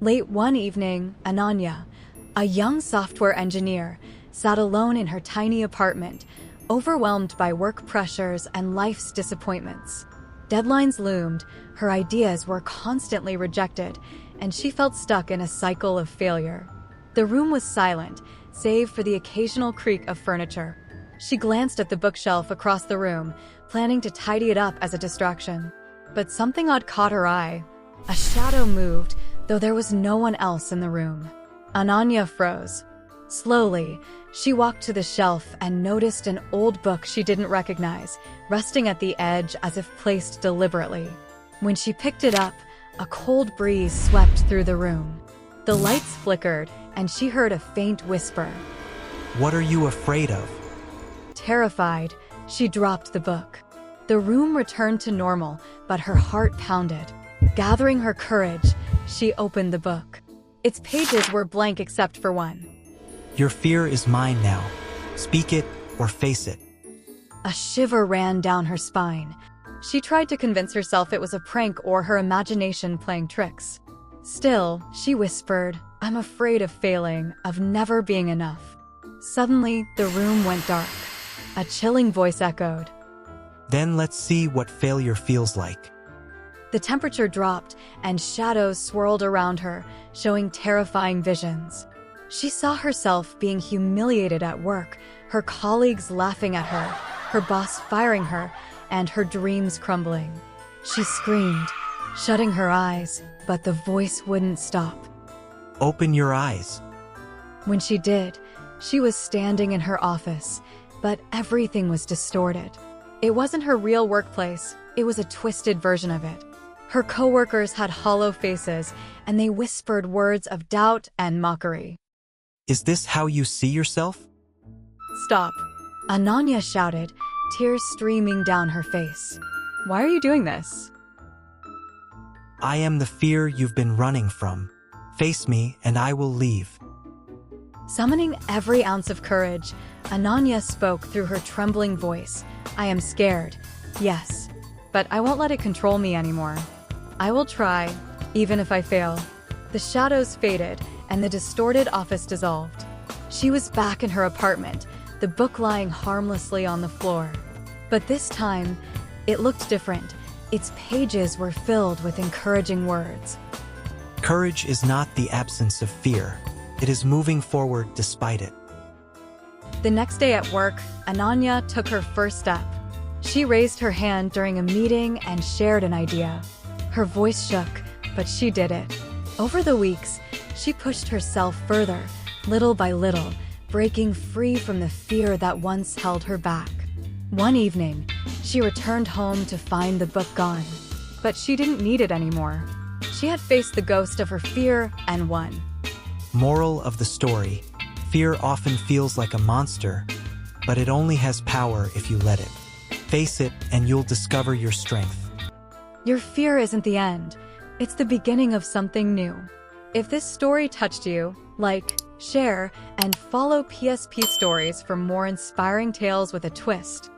Late one evening, Ananya, a young software engineer, sat alone in her tiny apartment, overwhelmed by work pressures and life's disappointments. Deadlines loomed, her ideas were constantly rejected, and she felt stuck in a cycle of failure. The room was silent, save for the occasional creak of furniture. She glanced at the bookshelf across the room, planning to tidy it up as a distraction. But something odd caught her eye. A shadow moved, though there was no one else in the room. Ananya froze. Slowly, she walked to the shelf and noticed an old book she didn't recognize, resting at the edge as if placed deliberately. When she picked it up, a cold breeze swept through the room. The lights flickered, and she heard a faint whisper. What are you afraid of? Terrified, she dropped the book. The room returned to normal, but her heart pounded. Gathering her courage, she opened the book. Its pages were blank except for one. Your fear is mine now. Speak it or face it. A shiver ran down her spine. She tried to convince herself it was a prank or her imagination playing tricks. Still, she whispered, I'm afraid of failing, of never being enough. Suddenly, the room went dark. A chilling voice echoed. Then let's see what failure feels like. The temperature dropped, and shadows swirled around her, showing terrifying visions. She saw herself being humiliated at work, her colleagues laughing at her boss firing her, and her dreams crumbling. She screamed, shutting her eyes, but the voice wouldn't stop. Open your eyes. When she did, she was standing in her office, but everything was distorted. It wasn't her real workplace, it was a twisted version of it. Her coworkers had hollow faces, and they whispered words of doubt and mockery. Is this how you see yourself? Stop, Ananya shouted, tears streaming down her face. Why are you doing this? I am the fear you've been running from. Face me and I will leave. Summoning every ounce of courage, Ananya spoke through her trembling voice. I am scared, yes, but I won't let it control me anymore. I will try, even if I fail. The shadows faded, and the distorted office dissolved. She was back in her apartment, the book lying harmlessly on the floor. But this time, it looked different. Its pages were filled with encouraging words. Courage is not the absence of fear. It is moving forward despite it. The next day at work, Ananya took her first step. She raised her hand during a meeting and shared an idea. Her voice shook, but she did it. Over the weeks, she pushed herself further, little by little, breaking free from the fear that once held her back. One evening, she returned home to find the book gone. But she didn't need it anymore. She had faced the ghost of her fear and won. Moral of the story: fear often feels like a monster, but it only has power if you let it. Face it and you'll discover your strength. Your fear isn't the end. It's the beginning of something new. If this story touched you, like, share, and follow PSP Stories for more inspiring tales with a twist.